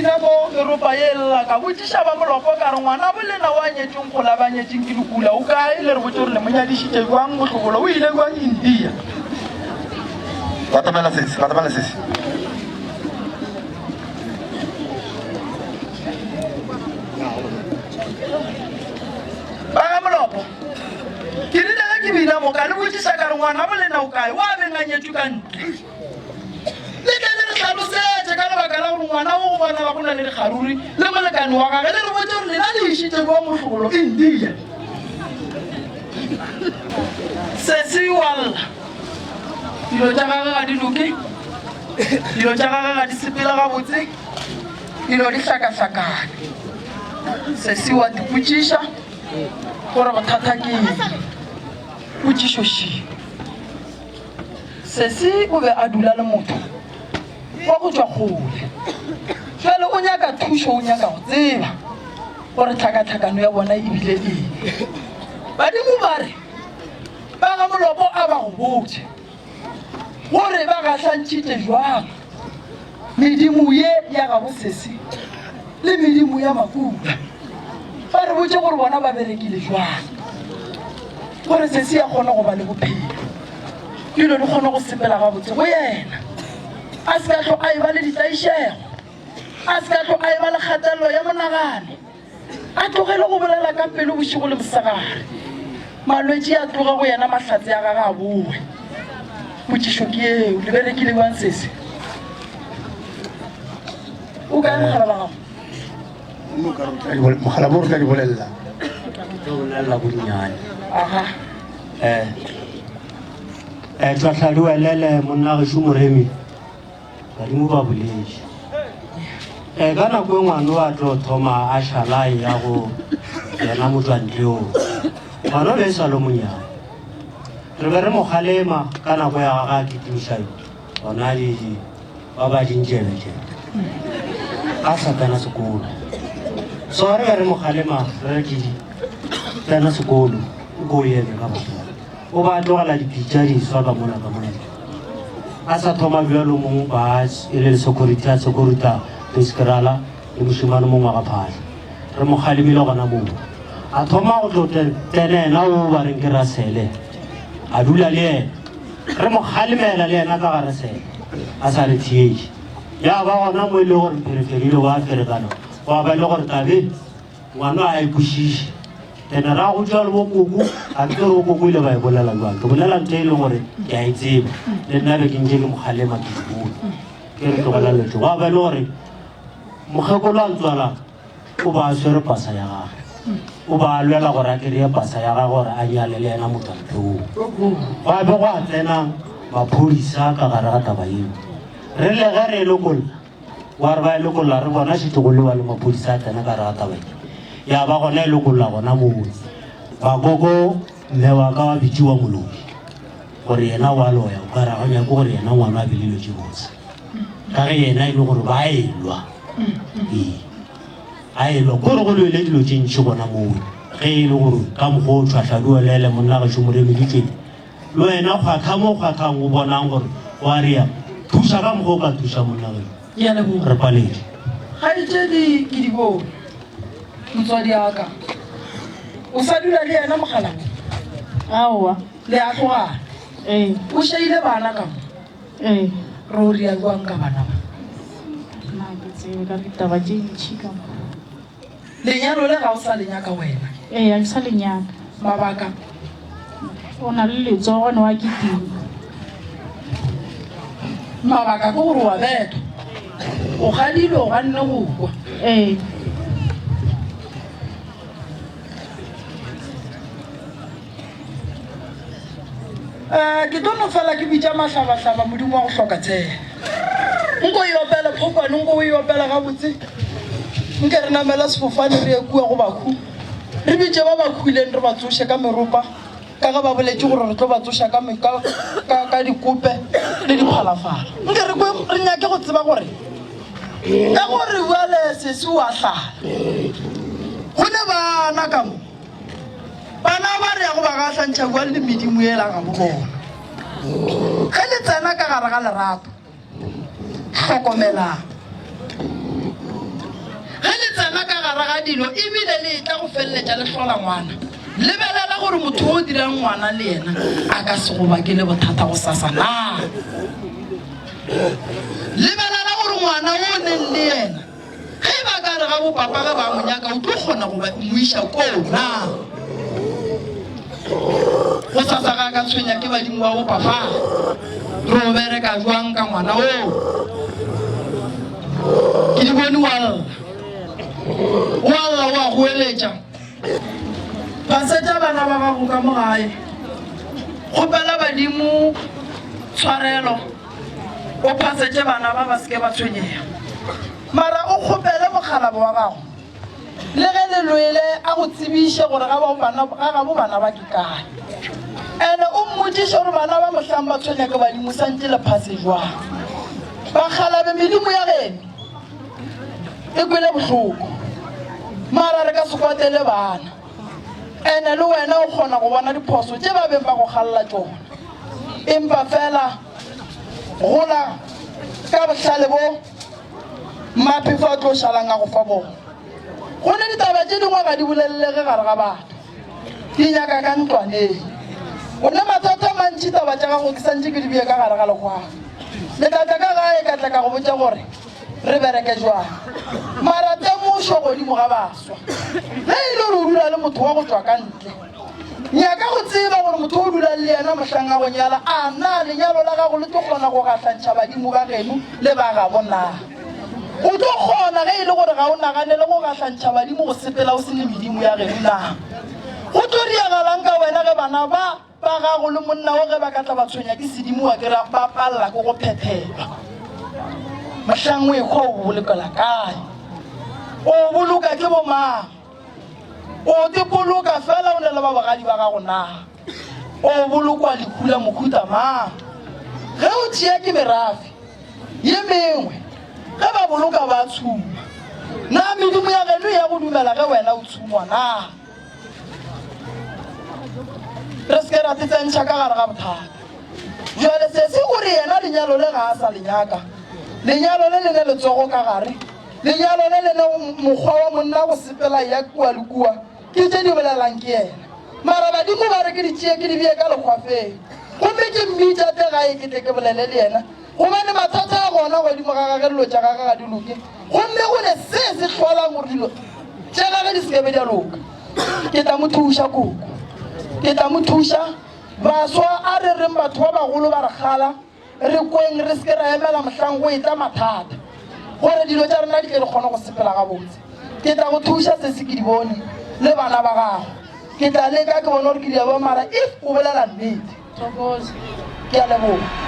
bina mo meropa ela ka botšiša ba molopo ka re ngwana bolena wa nyetseng go la ba nyetseng ke dikula o kae le re botse gore le monyadišitše jwang motlogolo o ile jwang India batamela sesi ba molopo ke rile ge ke bina mo ka le botšiša ka re ngwana bolena o kae wa benganyetswe ka ntle le ka le re tlhalosetse ka lebaka la gore ngwana o go bona ba go na le dikgaruri le molekane wa gage le re botse gore lena le išitše kwa motlogolo India sesi walla dilo tša gage ga di loke dilo tša gage ga di sepela gabotse dilo di hlakahlakane sesi wa dipotšiša gore bothata ke potšišo šimo sesi o be a dula le motho wa go tšwa kgole jale o nyaka thušo o nyaka go tseba gore tlhakatlhakano ya bona ebile eng badimo ba re ba ga molopo a ba go botse gore ba gahlantšhitše jwang medimo ye ya gabo sesi le medimo ya makula ba re botse gore bona ba berekile jwang gore sesi ya kgona go ba le bophelo dilo di kgone go sepela gabotse go yena a se ka tlo a eba le ditaišego a se ka tlo a eba le kgatelelo ya monagano a tlogele go bolela ka pelo bošigo le mosegare malwetši a tloga go yena mahlatse a gage a boe potšišo ke eo le berekile bang sese o kae mogala ba gago mogala mo re ka di bolelela bonnyane aha tlatlhadi wa lele monna gešo moremi badimo ba boledi ka nako e ngwane wa tlo thoma a šalae ya go yena motswantleo ngwana o be e sa le monyane re be re mogalema ka nako ya gaga a ketimiša gona ba ba dintšebetšebe a sa tsena sekolo so re be re mogalema re rekedi tsena sekolo o ko eme ka batho o ba tlogela dipitša diswa ka mona a sa thoma bjalo mongwe ba e le security a securita peskerala le mošimane mongwe ga phahla re mogalemile gona moo a thoma go tlo tenena o ba reng ke rasele a dula le ena re mogalemela le ena ka ga rasele a sa re thietše ya ba gona mo e le gore phereferile wa ferekana wa ba e le gore tabe ngwana a ipošiše ene ra go tšwa le bokoko a ke re bokoko ile ba e bolela jwang ke bolela ntho e leng gore ke a e tseba le nna be ke ntse ke mogalema ke sebolo ke re tlogela letse wa ba e le gore mokgekolo a ntswala o ba a swere pasa ya gage o ba a lwela gore a kry-e pasa ya gage gore a nyale le ena motsantlong gwa be go a tsena maphodisa ka gare ga taba eo re le ge re e lekolla wa re ba e lekolola re bona šetse go lewa le maphodisa a tsena ka gare ga taba eo ya ba gona e lekolola gona moo bakoko mme wa ka wa bitšiwa molobi gore yena wa loya o ka ra ganyako gore yena ngwana a belelo tše botse ka ge yena e le gore ba elwa a elwa kore go lwele dilo tše ntšhi gona moo ge e le gore ka mokgwa o tšhwahladiwa lele monna gešo moremeditswedi le wena kgwatha mo kgwathang o bonang gore wa rea thuša ka mokgwa o ka thuša monna gešo re paledi ga ditšedi ke di bone motswadi aka o sa dula le yena mogalamo aowa le a tlogana o šeile bana ka mo re o ria jwang ka bana ba nna ke tsebe ka ditaba tše ntšhi ka mo lenyalo le ga o sa lenyaka wena a ke sa lenyaka mabaka o na le letsogone wa ketima mabaka ke gore wa betho o gadile o ganne go kwa ke tono fela ke bitša mahlabahlaba modimo wa go hloka tshela nko e opela phokwane nko o e opela gabotse nke re namela sefofane re ekua go baku re bitše ba bakuileng re ba tsoše ka meropa ka ga ba boletše gore re tlo ba tsoša ka dikope le dikgwalafala nke re nyake go tseba gore ka gore bale sesi wa hlala go ne bana ka mo bana ba re ya go ba gahlantšha bua le medimo ela ga bo bona ge le tsena ka gare ga lerato tlhokomelang dilo ebile le tla go felletša le hlola ngwana lebelela gore motho o dirang ngwana le yena a ka se go bakele bothata go sasa na lebelela gore ngwana o neng le yena ge ba ka re ga bopapa ge ba monyaka o tlo kgona go mo iša koo na go sasa ga ka tshwenya ke badimo wa bopapa re o bereka jwang ka ngwana o ke di bone walla wa go eletša pasetša bana ba gago ka mo gae kgopela badimo tshwarelo o pasetše bana ba ba seke ba tshwenyega mara o kgopele mokgalabo wa gago le ge le lwele a go tsebiše gore ga gabo bana ba ke kae ande o mmotiše gore bana ba mohlang ba tshwenya ke badimo santse le phase jwang bakgalabe medimo ya geno e kwele bohloko mara re ka se kwatele bana ene le wena o kgona go bona diphoso tše ba beng ba go kgalela tšona empa fela gola ka bohlale bo maphefo a tlo šalang a go fa bona go ne ditaba tše dingwe ga di bolelelege gare ga batho di nyaka ka ntlwaneng o ne mathata a mantši taba tša gago ke santše ke di bie ka gare ga lekgwao letlatla ka gae ka tla ka go botša gore re bereke jwang mara temošo godimo ga baswa ge e le gore o dula le motho wa go tswa ka ntle nyaka go tseba gore motho o dula le yena mohlang a go nyala a na lenyalo la gago le tlo kgona go gatlantšha badimo ba geno le ba gabo na o tlo kgona ge e le gore ga o naganele go gatlantšha badimo go sepela o se le medimo ya geno na go tlo diagalang ka wena ge bana ba gago le monna o ge ba ka tla ba tshwenya ke sedimo wa kry-a ba palela ko go phethelwa mohlang o ekgwa o bolokela kae o boloka ke bomang o dipoloka fela o ne le ba bagadi ba gago na o bolokwa lekhula mokhuta mang ge o tšea ke merafe ye mengwe ge ba boloka ba tshuma na medimo ya geno ya go dumela ge wena o tshumwa na re seke ra tetsentšha ka gare ga bothata jale se se gore yena lenyalo le ga a sa lenyaka lenyalo le lene letsogo ka gare lenyalo le lene mokgwa wa monna go sepela ya kua le kua ke tše di bolelang ke yena mara badimo ba re ke ditšee ke di bie ka lekgwafeng gomme ke mmitša te gae ke tle ke bolele le yena gobane mathata a gona godimo ga gage dilo tša gage ga di loke gomme go ne se se tlholang gore dilo tša gage di sekebe di a loka ke tla mo thuša koko ke tla mo thuša baswa a re reng batho ba bagolo ba re kgala re kweng re seke ra emela mohlang go etla mathata gore dilo tša rena di tle di kgone go sepela gabotse ke tla go thuša se se ke di bone le bana ba gago ke tla leka ke bone gore ke di abo mara if o bolela nnete ke a leboga